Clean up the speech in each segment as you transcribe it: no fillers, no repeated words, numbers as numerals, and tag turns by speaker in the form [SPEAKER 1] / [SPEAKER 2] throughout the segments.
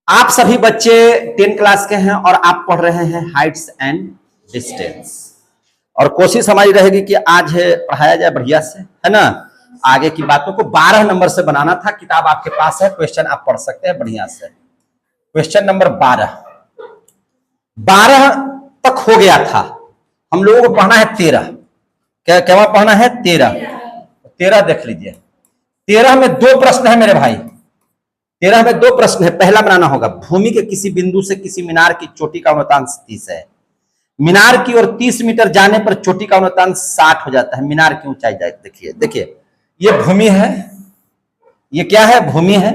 [SPEAKER 1] आप सभी बच्चे 10 क्लास के हैं और आप पढ़ रहे हैं हाइट्स एंड डिस्टेंस। और कोशिश हमारी रहेगी कि आज पढ़ाया जाए बढ़िया से, है ना। आगे की बातों को 12 नंबर से बनाना था। किताब आपके पास है, क्वेश्चन आप पढ़ सकते हैं बढ़िया से। क्वेश्चन नंबर 12 तक हो गया था, हम लोगों को पढ़ना है 13। क्या पढ़ना है? 13 देख लीजिए। 13 में 2 प्रश्न है मेरे भाई। 13 में 2 प्रश्न है। पहला बनाना होगा, भूमि के किसी बिंदु से किसी मीनार की चोटी का अनुतांश 30 है। मीनार की ओर 30 मीटर जाने पर चोटी का अनुतांश 60 हो जाता है। मीनार की ऊंचाई जाए। देखिए ये भूमि है, ये क्या है? भूमि है।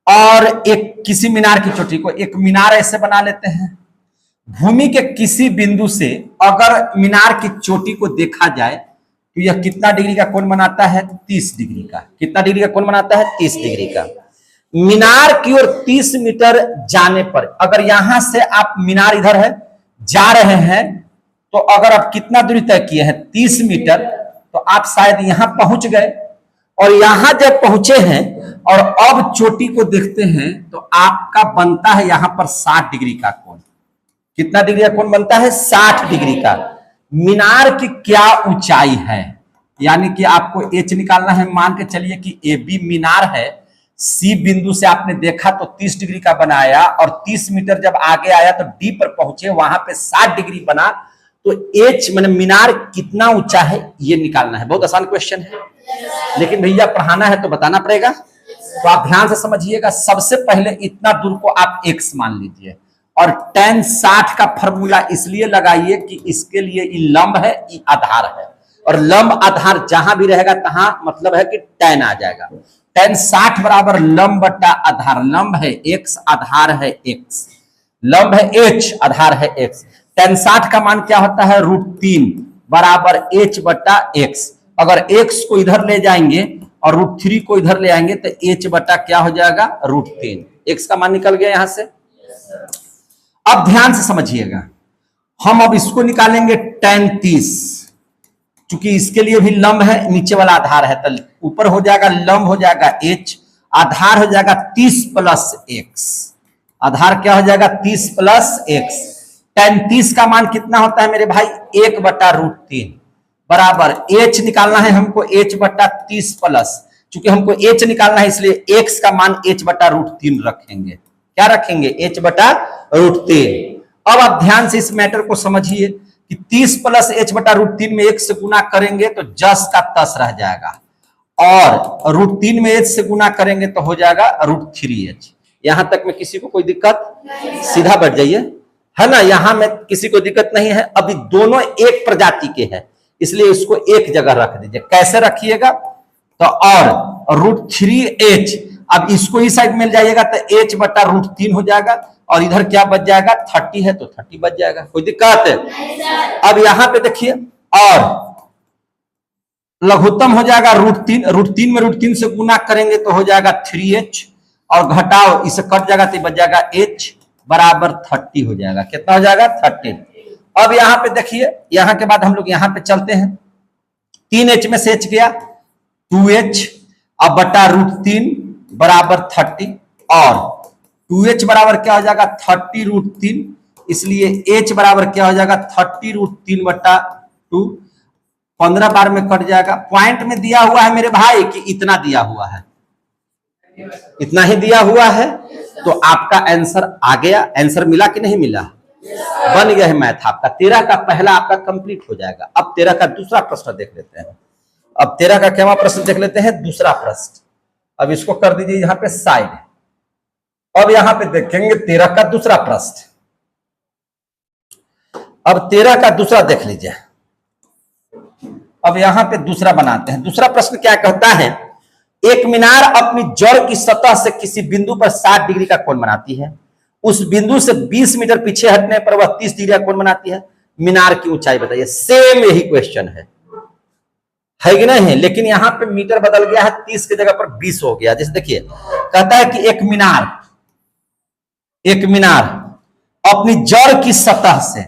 [SPEAKER 1] और एक किसी मीनार की चोटी को, एक मीनार ऐसे बना लेते हैं। भूमि के किसी बिंदु से अगर मीनार की चोटी को देखा जाए तो यह कितना डिग्री का कोण बनाता है? 30 डिग्री का। कितना डिग्री का कोण बनाता है? 30 डिग्री का। मीनार की ओर 30 मीटर जाने पर, अगर यहां से आप, मीनार इधर है, जा रहे हैं, तो अगर आप कितना दूरी तय किए हैं? 30 मीटर, तो आप शायद यहां पहुंच गए। और यहां जब पहुंचे हैं और अब चोटी को देखते हैं तो आपका बनता है यहां पर 60 डिग्री का कोण। कितना डिग्री का कोण बनता है? 60 डिग्री का। मीनार की क्या ऊंचाई है? यानी कि आपको एच निकालना है। मान के चलिए कि ए बी मीनार है, सी बिंदु से आपने देखा तो 30 डिग्री का बनाया, और 30 मीटर जब आगे आया तो डी पर पहुंचे, वहां पे 60 डिग्री बना। तो एच मैंने मीनार कितना ऊंचा है ये निकालना है। बहुत आसान क्वेश्चन है, लेकिन भैया पढ़ाना है तो बताना पड़ेगा। तो आप ध्यान से समझिएगा। सबसे पहले इतना दूर को आप एक्स मान लीजिए, और tan 60 का फॉर्मूला इसलिए लगाइए कि इसके लिए ये लंब है, ये आधार है, और लंब आधार जहां भी रहेगा तहां मतलब है कि tan आ जाएगा। tan 60 बराबर लंब बट्टा आधार। लंब है x, आधार है x। लंब है h, आधार है x। tan 60 का मान क्या होता है? √3 बराबर h बट्टा x। अगर x को इधर ले जाएंगे और √3 को इधर ले आएंगे तो h बट्टा क्या हो जाएगा? √3। x का मान निकल गया यहां से। अब ध्यान से समझिएगा, हम अब इसको निकालेंगे tan 30, चूंकि इसके लिए भी लंब है, नीचे वाला आधार है, तो ऊपर हो जाएगा लंब हो जाएगा h, आधार हो जाएगा 30 प्लस x। आधार क्या हो जाएगा? 30 प्लस x। tan 30 का मान कितना होता है मेरे भाई? 1 बट्टा √3 बराबर h निकालना है हमको, h बट्टा 30 प्लस, चूंकि हमको h निकालना है इसलिए x का मान h बट्टा √3 रखेंगे। क्या रखेंगे? h बट्टा √3। अब आप ध्यान से इस मैटर को समझिए कि 30 प्लस h बटा √3 में 1 से गुना करेंगे तो जस का तस रह जाएगा, और √3 में h से गुना करेंगे तो हो जाएगा √3h। यहां तक में किसी को कोई दिक्कत? सीधा बढ़ जाइए, है ना। यहां में किसी को दिक्कत नहीं है। अभी दोनों एक प्रजाति के हैं, इसलिए इसको एक जगह रख दीजिए। कैसे रखिएगा? तो और √3h, अब इसको इस साइड मिल जाइएगा तो h बटा √3 हो जाएगा, और इधर क्या बच जाएगा? 30 है तो 30 बच जाएगा। कोई दिक्कत है? अब यहां पे देखिए, और लघुत्तम हो जाएगा √3। √3 में √3 से गुना करेंगे तो हो जाएगा 3h, और घटाओ इसे कट जाएगा तो बच जाएगा h बराबर 30 हो जाएगा। कितना हो जाएगा? 30। अब यहां पे देखिए, यहां के बाद हम लोग यहां पे चलते हैं। 3h में से h गया 2h, अब बटा √3 बराबर 30, और 2h बराबर क्या हो जाएगा? 30 √3, इसलिए h बराबर क्या हो जाएगा? 30 √3 बटा 2। 15 बार में कट जाएगा। पॉइंट में दिया हुआ है मेरे भाई कि इतना दिया हुआ है, इतना ही दिया हुआ है, तो आपका आंसर आ गया। आंसर मिला कि नहीं मिला? बन गया है मैथ आपका। 13 का पहला आपका कंप्लीट हो जाएगा। अब 13 का दूसरा प्रश्न देख लेते हैं। अब 13 का क्या प्रश्न देख लेते हैं? दूसरा प्रश्न। अब इसको कर दीजिए यहां पे साइड। अब यहां पे देखेंगे 13 का दूसरा प्रश्न। अब 13 का दूसरा देख लीजिए। अब यहां पे दूसरा बनाते हैं। दूसरा प्रश्न क्या कहता है? एक मीनार अपनी जड़ की सतह से किसी बिंदु पर 60 डिग्री का कोण बनाती है। उस बिंदु से 20 मीटर पीछे हटने पर वह 30 डिग्री का कोण बनाती है। मीनार की ऊंचाई बताइए। सेम यही क्वेश्चन है कि नहीं? लेकिन यहां पे मीटर बदल गया है, 30 की जगह पर 20 हो गया। जैसे देखिए, कहता है कि एक मीनार अपनी जड़ की सतह से,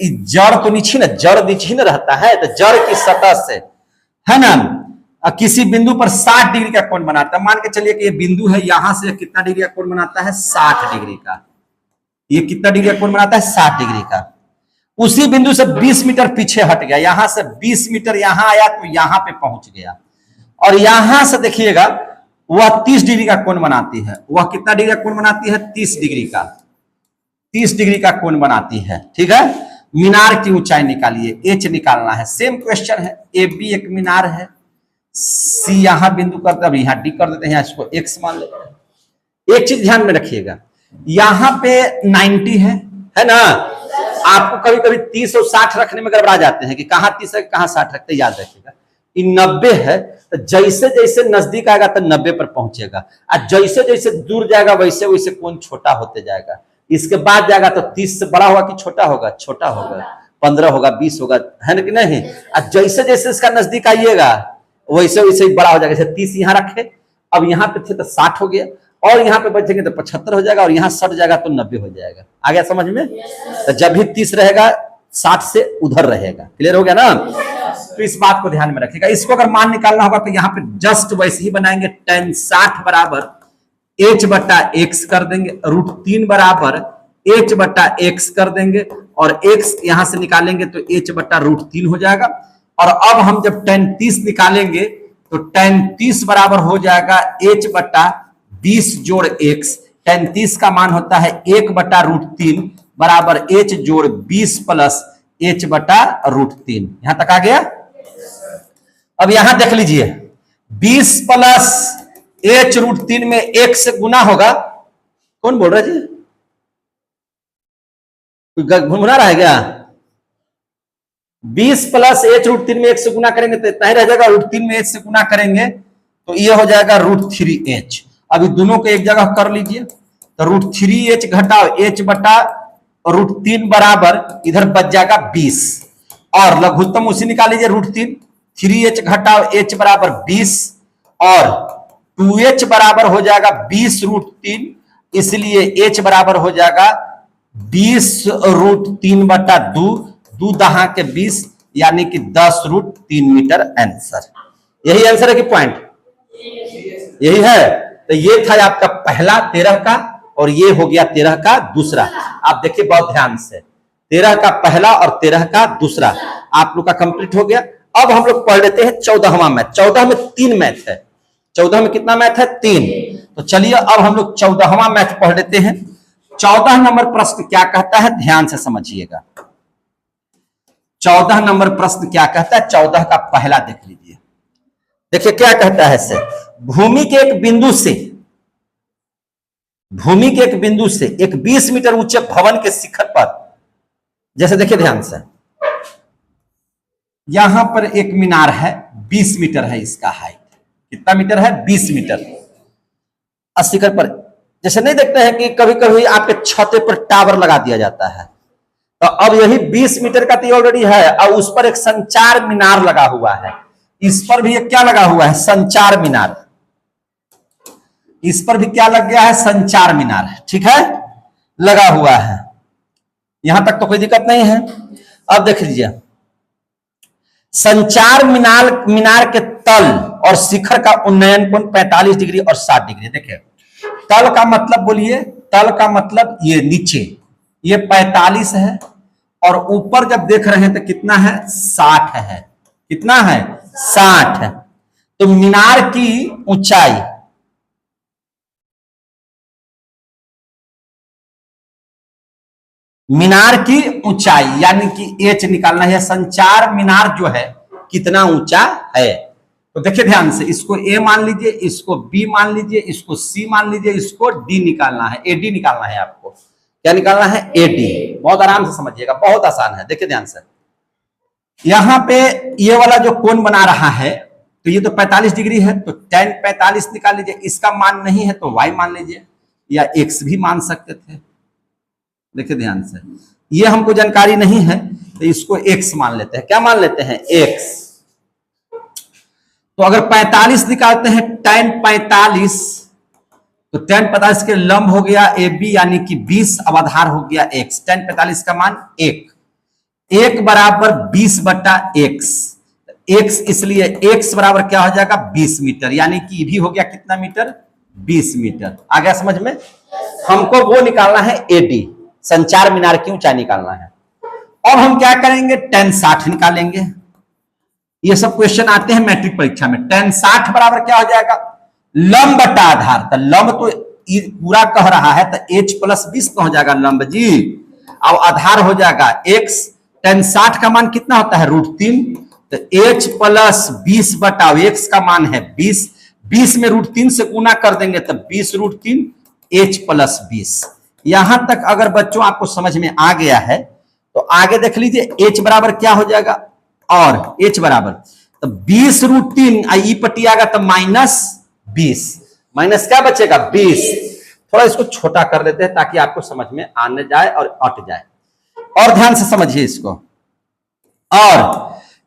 [SPEAKER 1] जड़ तो नीचे ना, जड़ नीचे ना रहता है, तो जड़ की सतह से, है ना, किसी बिंदु पर 60 डिग्री का कोण बनाता है। मान के चलिए कि ये बिंदु है, यहां से कितना डिग्री का कोण बनाता है? 60 डिग्री का। ये कितना डिग्री का कोण बनाता है? 60 डिग्री का। उसी बिंदु से 20 मीटर पीछे हट गया, यहां से 20 मीटर यहां आया तो यहां पे पहुंच गया, और यहां से देखिएगा वह 30 डिग्री का कोण बनाती है। वह कितना डिग्री का कोण बनाती है? 30 डिग्री का। 30 डिग्री का कोण बनाती है। ठीक है, मीनार की ऊंचाई निकालिए, एच निकालना है। सेम क्वेश्चन है, ए बी एक मीनार है, सी यहां बिंदु करते, अब यहां डी कर देते हैं, इसको एक्स मान लेते हैं। एक चीज ध्यान में रखिएगा, यहां पे 90 है ना। आपको कभी कभी 30 और 60 रखने में गड़बड़ा जाते हैं कि कहां 30 है कहां 60 रखते, याद रखिएगा। 90 है तो जैसे जैसे नजदीक आएगा तो 90 पर पहुंचेगा, और जैसे जैसे दूर जाएगा वैसे वैसे कोण छोटा होते जाएगा। इसके बाद जाएगा तो 30 से बड़ा होगा कि छोटा होगा? छोटा होगा। 15 होगा, 20 होगा, है ना कि नहीं? और जैसे जैसे इसका नजदीक आइएगा वैसे वैसे बड़ा हो जाएगा। जैसे 30 यहां रखे, अब यहां पे थे तो 60 हो गया, और यहां पे बचेंगे तो 75 हो जाएगा, और यहां सट जाएगा तो 90 हो जाएगा। आ गया समझ में? तो जब भी 30 रहेगा 60 से उधर रहेगा। क्लियर हो गया ना? तो इस बात को ध्यान में रखिएगा। इसको अगर मान निकालना होगा तो यहाँ पे जस्ट वैसे ही बनाएंगे, tan 60 बराबर h बटा x कर देंगे, √3 बराबर h बटा x कर देंगे, और x यहां से निकालेंगे तो h बटा √3 हो जाएगा। और अब हम जब tan 30 निकालेंगे तो tan 30 बराबर हो जाएगा h बटा 20 जोड़ x। tan 30 का मान होता है 1 बटा √3 बराबर h जोड़ 20 प्लस h बटा √3। यहां तक आ गया? अब यहां देख लीजिए, 20 प्लस h √3 में 1 से गुना होगा। कौन बोल रहा है जी? घुमरा रहा है क्या? 20 प्लस h √3 में 1 से गुना करेंगे तो इतना ही रह जाएगा, √3 में h से गुना करेंगे तो ये हो जाएगा √3h। अभी दोनों को एक जगह कर लीजिए, तो √3h घटाओ h बटा √3 बराबर इधर बच जाएगा 20, और लघुत्तम उसी निकाल लीजिए √3। 3h घटाओ h बराबर 20, और 2h बराबर हो जाएगा 20 √3, इसलिए h बराबर हो जाएगा 20 √3 बटा 2, 2 दहा के 20, यानी कि 10 √3 मीटर आंसर। यही आंसर है कि पॉइंट? यही है। तो ये था आपका पहला 13 का, और ये हो गया 13 का दूसरा। आप देखिए बहुत ध्यान से, 13 का पहला और 13 का दूसरा आप लोग का कंप्लीट हो गया। अब हम लोग पढ़ लेते हैं 14वां मैथ। 14 में 3 मैथ है। 14 में कितना मैथ है? 3। तो चलिए अब हम लोग 14वां मैथ पढ़ लेते हैं। 14 नंबर प्रश्न क्या कहता है, ध्यान से समझिएगा। 14 नंबर प्रश्न क्या कहता है, 14 का पहला देख लीजिए। देखिए क्या कहता है से, भूमि के एक बिंदु से एक 20 मीटर ऊंचे भवन के शिखर पर, जैसे देखिए ध्यान से, यहां पर एक मीनार है, 20 मीटर है इसका हाइट। कितना मीटर है? 20 मीटर। शिखर पर जैसे नहीं देखते हैं कि कभी कभी आपके छत पर टावर लगा दिया जाता है, तो अब यही 20 मीटर का तो ऑलरेडी है, और उस पर एक संचार मीनार लगा हुआ है। इस पर भी एक क्या लगा हुआ है? संचार मीनार। इस पर भी क्या लग गया है? संचार मीनार। ठीक है, लगा हुआ है। यहां तक तो कोई दिक्कत नहीं है। अब देख लीजिए, संचार मीनार के तल और शिखर का उन्नयन कोण 45 डिग्री और 60 डिग्री। देखिए तल का मतलब बोलिए, तल का मतलब ये नीचे, ये 45 है, और ऊपर जब देख रहे हैं तो कितना है? 60 है। कितना है? 60 है। तो मीनार की ऊंचाई, मीनार की ऊंचाई यानी कि एच निकालना है। संचार मीनार जो है कितना ऊंचा है, तो देखिए ध्यान से, इसको ए मान लीजिए, इसको बी मान लीजिए, इसको सी मान लीजिए, इसको डी निकालना है, एडी निकालना है। आपको क्या निकालना है? एडी। बहुत आराम से समझिएगा, बहुत आसान है। देखिए ध्यान से, यहां पे ये वाला जो कोण बना रहा है, तो ये तो 45 डिग्री है, तो tan 45 निकाल लीजिए। इसका मान नहीं है तो y मान लीजिए, या x भी मान सकते थे। देखिए ध्यान से, ये हमको जानकारी नहीं है तो इसको x मान लेते हैं। क्या मान लेते हैं? x। तो अगर 45 निकालते हैं tan 45, तो tan 45 के लंब हो गया AB यानी कि 20, अब आधार हो गया x। tan 45 का मान 1 बराबर 20 बटा x। एक्स, इसलिए एक्स बराबर क्या हो जाएगा 20 मीटर, यानी कि भी हो गया कितना मीटर 20 मीटर। आ गया समझ में। हमको वो निकालना है एडी, संचार मीनार की ऊंचाई निकालना है। अब हम क्या करेंगे tan 60 निकालेंगे। ये सब क्वेश्चन आते हैं मैट्रिक परीक्षा में। tan 60 बराबर क्या हो जाएगा लंब बटा आधार, तो लंब तो पूरा कह रहा है तो h प्लस 20 हो जाएगा लंब जी, अब आधार हो जाएगा x। tan 60 का मान कितना होता है √3, तो h प्लस 20 बटा x का मान है 20, 20 में √3 से गुना कर देंगे तो 20√3 h प्लस 20। यहां तक अगर बच्चों आपको समझ में आ गया है तो आगे देख लीजिए h बराबर क्या हो जाएगा, और h बराबर तो 20√3 ई पट्टी आएगा तो -20, माइनस क्या बचेगा 20। थोड़ा इसको छोटा कर लेते हैं ताकि आपको समझ में आने जाए और अट जाए, और ध्यान से समझिए इसको। और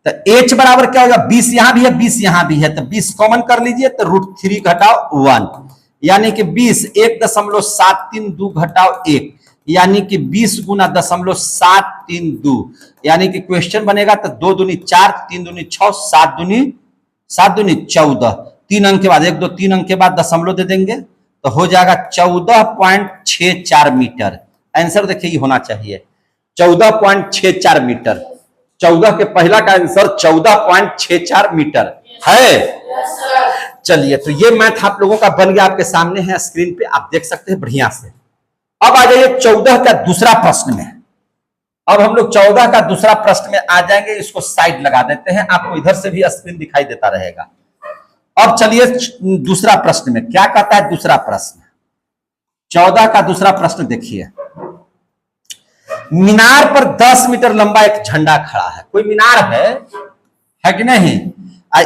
[SPEAKER 1] तो h बराबर क्या होगा 20 यहां भी है 20 यहां भी है, तो 20 कॉमन कर लीजिए तो √3 घटाओ 1, यानी कि 20 1.732 घटाओ 1, यानी कि 20 गुना 0.732, यानी कि क्वेश्चन बनेगा तो 2 दूनी 4, 3 दूनी 6, 7 दूनी 14, 3 अंक के बाद 1 2 3 अंक के बाद दशमलव दे देंगे तो हो जाएगा 14.64 मीटर। आंसर देखिए ये होना चाहिए 14.64 मीटर। 14 के पहला का आंसर 14.64 मीटर है। चलिए, तो ये मैथ आप लोगों का बन गया, आपके सामने है स्क्रीन पे, आप देख सकते हैं बढ़िया से। अब आ जाइए 14 का दूसरा प्रश्न में। अब हम लोग 14 का दूसरा प्रश्न में आ जाएंगे, इसको साइड लगा देते हैं, आपको इधर से भी स्क्रीन दिखाई देता रहेगा। अब चलिए दूसरा प्रश्न में क्या कहता है। दूसरा प्रश्न 14 का दूसरा प्रश्न देखिए। मीनार पर 10 मीटर लंबा एक झंडा खड़ा है। कोई मीनार है कि नहीं,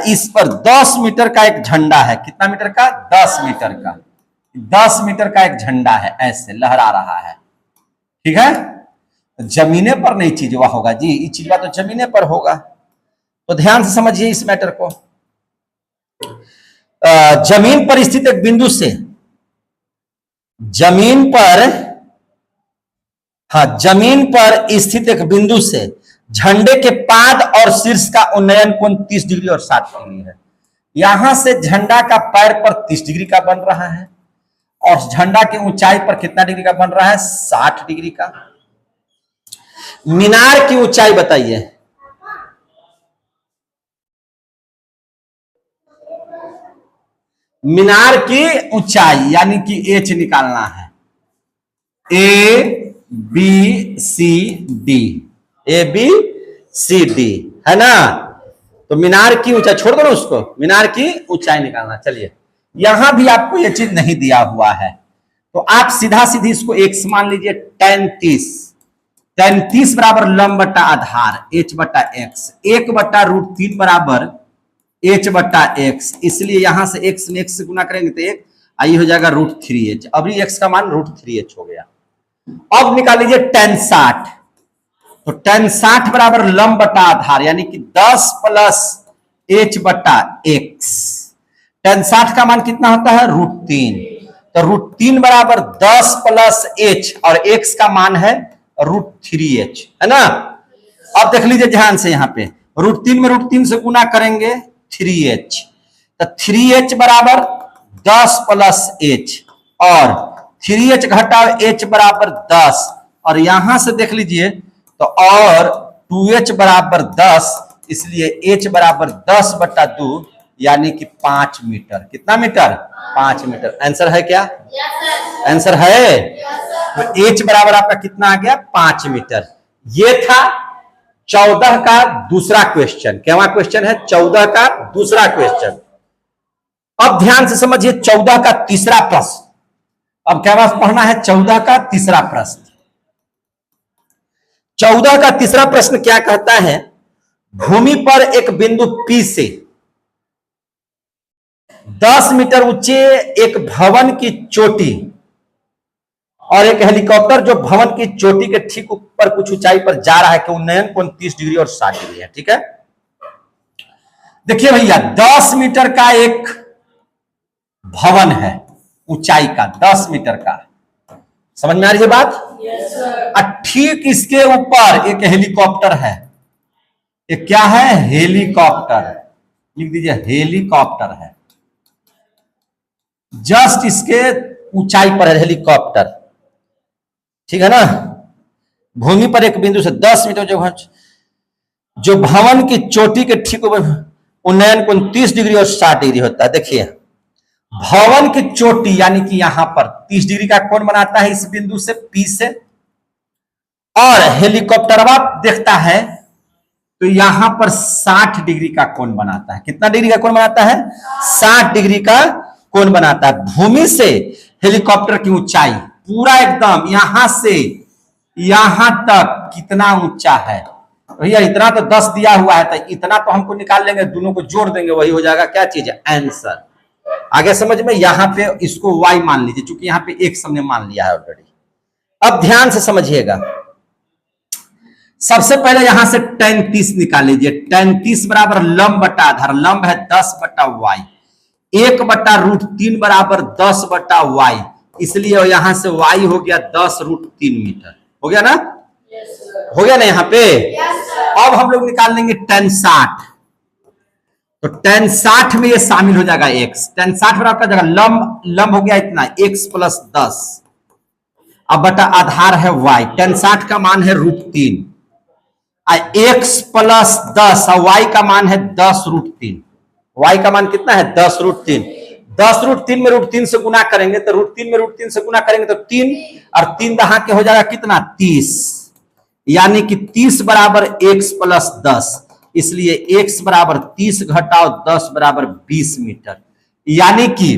[SPEAKER 1] इस पर 10 मीटर का एक झंडा है। कितना मीटर का 10 मीटर का, 10 मीटर का एक झंडा है, ऐसे लहरा रहा है, ठीक है। जमीने पर नहीं चीजवा होगा जी, ये चीजवा तो जमीने पर होगा। तो ध्यान से समझिए इस मैटर को। जमीन पर स्थित एक बिंदु से, जमीन पर स्थित एक बिंदु से झंडे के पाद और शीर्ष का उन्नयन कोण 30 डिग्री और 60 डिग्री है। यहां से झंडा का पैर पर 30 डिग्री का बन रहा है और झंडा की ऊंचाई पर कितना डिग्री का बन रहा है 60 डिग्री का। मीनार की ऊंचाई बताइए। मीनार की ऊंचाई यानी कि एच निकालना है, ABCD है ना। तो मीनार की ऊंचाई छोड़ दो ना उसको, मीनार की ऊंचाई निकालना। चलिए, यहां भी आपको यह चीज नहीं दिया हुआ है तो आप सीधा सीधी इसको x मान लीजिए। tan 30 बराबर लंब बटा आधार h बटा x, 1/√3 बराबर h बटा x, इसलिए यहां से x में x से गुना करेंगे तो 1 आई हो जाएगा √3h। अभी x का मान √3h हो गया। अब निकाल लीजिए tan 60, तो tan 60 बराबर लंब बटा आधार यानी कि 10 प्लस h बटा x। tan 60 का मान कितना होता है √3, तो √3 बराबर 10 प्लस h और x का मान है √3h, है ना। अब देख लीजिए ध्यान से, यहां पे √3 में √3 से गुना करेंगे 3h, तो 3h बराबर 10 प्लस h और 3h घटाओ h बराबर 10, और यहां से देख लीजिए तो और 2h बराबर 10, इसलिए h बराबर 10 बटा 2 यानी कि 5 मीटर। कितना मीटर 5 मीटर। आंसर है क्या? आंसर है। तो h बराबर आपका कितना आ गया 5 मीटर। ये था 14 का दूसरा क्वेश्चन। क्या क्वेश्चन है 14 का दूसरा क्वेश्चन। अब ध्यान से समझिए 14 का तीसरा प्रश्न। अब क्या पढ़ना है 14 का तीसरा प्रश्न। 14 का तीसरा प्रश्न क्या कहता है, भूमि पर एक बिंदु P से 10 मीटर ऊंचे एक भवन की चोटी और एक हेलीकॉप्टर जो भवन की चोटी के ठीक ऊपर कुछ ऊंचाई पर जा रहा है कि उन्नयन कोण 30 डिग्री और 60 डिग्री है। ठीक है, देखिए भैया 10 मीटर का एक भवन है, ऊंचाई का 10 मीटर का, समझ में आ रही है बात? yes, ठीक इसके ऊपर एक हेलीकॉप्टर है, ये क्या है? हेलीकॉप्टर। लिख दीजिए हेलीकॉप्टर है। जस्ट इसके ऊंचाई पर है हेलीकॉप्टर, ठीक है ना। भूमि पर एक बिंदु से 10 मीटर जो भवन की चोटी के ठीक ऊपर उन्नयन कोण 30 डिग्री और 60 डिग्री होता है। देखिए भवन की चोटी यानी कि यहां पर 30 डिग्री का कोण बनाता है इस बिंदु से P से, और हेलीकॉप्टर आप देखता है तो यहां पर 60 डिग्री का कोण बनाता है। कितना डिग्री का कोण बनाता है? 60 डिग्री का कोण बनाता है। भूमि से हेलीकॉप्टर की ऊंचाई पूरा एकदम यहां से यहां तक कितना ऊंचा है? भैया इतना तो 10 दिया हुआ है, तो इतना तो हमको निकाल लेंगे, दोनों को जोड़ देंगे, वही हो जाएगा क्या चीज है? आंसर। आगे समझ में? यहां पे इसको y मान लीजिए, क्योंकि यहां पे x हमने मान लिया है ऑलरेडी। अब ध्यान से समझिएगा, सबसे पहले यहां से tan 30 निकाल लीजिए। tan 30 बराबर लंब बटा आधार, लंब है 10 बटा y, 1 बटा √3 बराबर 10 बटा y, इसलिए यहां से y हो गया 10 √3 मीटर। हो गया ना? हो गया ना यहाँ पे? अब हम लोग निकाल लेंगे tan 60, तो tan 60 में ये शामिल हो जाएगा x। tan 60 बराबर का जगह लंब हो गया इतना x + 10, अब बटा आधार है y। tan 60 का मान है √3, x + 10 और y का मान है 10 √3। y का मान कितना है? 10 √3। 10 √3 में √3 से गुना करेंगे तो √3 में √3 से गुना करेंगे तो 3, और 3 दहा के हो जाएगा कितना? 30, यानी कि 30 बराबर x + 10, इसलिए x बराबर 30 घटाओ 10 बराबर 20 मीटर। यानी कि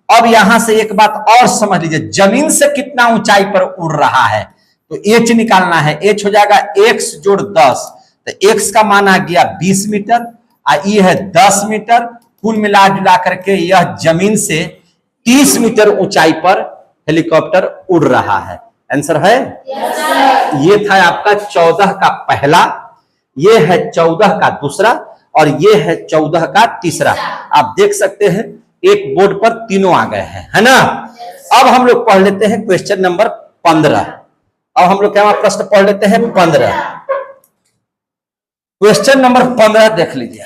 [SPEAKER 1] अब यहां से एक बात और समझ लीजिए, जमीन से कितना ऊंचाई पर उड़ रहा है, तो h निकालना है। h हो जाएगा x + 10, तो x का मान आ गया 20 मीटर, ये है 10 मीटर, कुल मिला जुला करके यह जमीन से 30 मीटर ऊंचाई पर हेलीकॉप्टर उड़ रहा है। आंसर है? ये था आपका 14 का पहला, ये है 14 का दूसरा, और ये है 14 का तीसरा। आप देख सकते हैं एक बोर्ड पर तीनों आ गए हैं, है ना। अब हम लोग पढ़ लेते हैं क्वेश्चन नंबर 15। अब हम लोग क्या प्रश्न पढ़ लेते हैं 15। क्वेश्चन नंबर 15 देख लीजिए।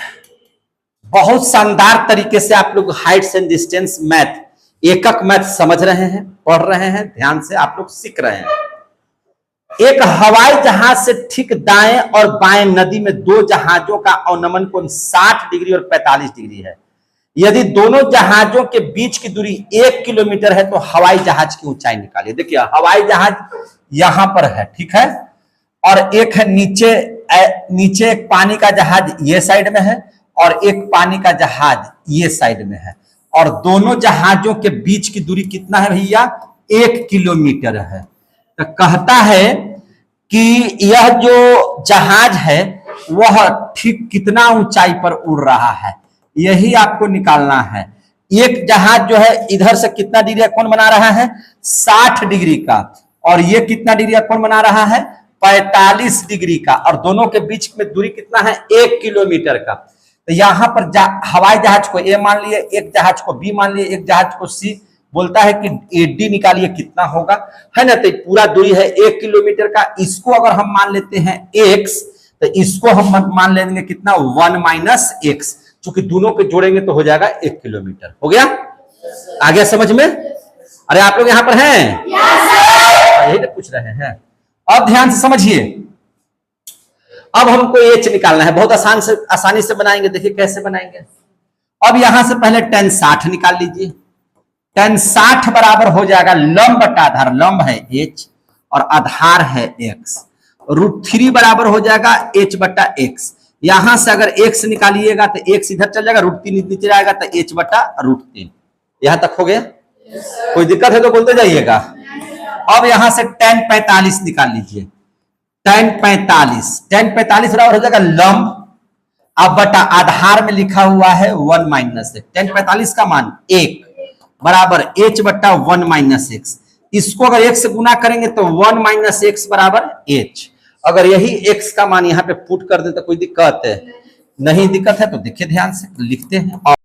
[SPEAKER 1] बहुत शानदार तरीके से आप लोग हाइट्स एंड डिस्टेंस मैथ, एकक मैथ समझ रहे हैं, पढ़ रहे हैं, ध्यान से आप लोग सीख रहे हैं। एक हवाई जहाज से ठीक दाएं और बाएं नदी में दो जहाजों का अवनमन कोण 60 डिग्री और 45 डिग्री है। यदि दोनों जहाजों के बीच की दूरी 1 किलोमीटर है तो हवाई जहाज की ऊंचाई निकालिए। देखिए हवाई जहाज यहां पर है, ठीक है, और एक है नीचे एक पानी का जहाज ये साइड में है, और एक पानी का जहाज ये साइड में है, और दोनों जहाजों के बीच की दूरी कितना है भैया? 1 किलोमीटर है। तो कहता है कि यह जो जहाज है वह ठीक कितना ऊंचाई पर उड़ रहा है, यही आपको निकालना है। एक जहाज जो है इधर से कितना डिग्री का कोण बना रहा है? 60 डिग्री का, और ये कितना डिग्री का कोण बना रहा है? 45 डिग्री का, और दोनों के बीच में दूरी कितना है? 1 किलोमीटर का। तो यहां पर हवाई जहाज को ए मान लिए, एक जहाज को बी मान लिए, एक जहाज को सी, बोलता है कि AD निकालिए कितना होगा, है ना। तो पूरा दूरी है 1 किलोमीटर का। इसको अगर हम मान लेते हैं x, तो इसको हम मान लेंगे कितना? 1 - x, क्योंकि दोनों के जोड़ेंगे तो हो जाएगा 1 किलोमीटर। हो गया? आ गया समझ में? अरे आप लोग यहां पर हैं? यही तो पूछ रहे हैं। अब ध्यान से समझिए, अब हमको h निकालना है। बहुत आसानी से बनाएंगे, देखिए कैसे बनाएंगे। अब यहां से पहले tan 60 निकाल लीजिए। tan 60 बराबर हो जाएगा लंब बटा आधार, लंब है h और आधार है x, √3 बराबर हो जाएगा h बटा x। यहां से अगर x निकालिएगा तो x इधर चल जाएगा, √3 नीचे जाएगा तो h बटा √3। यहां तक हो गया? कोई दिक्कत है तो बोलते जाइएगा। अब यहां से tan 45 निकाल लीजिए। tan 45 बराबर हो जाएगा लंब, अब बटा आधार में लिखा हुआ है 1 - x। tan 45 का मान 1 बराबर h बटा 1 - x। इसको अगर x से गुना करेंगे तो 1 - x बराबर h। अगर यही x का मान यहाँ पे पुट कर दे तो कोई दिक्कत है? नहीं दिक्कत है तो देखिए ध्यान से लिखते हैं।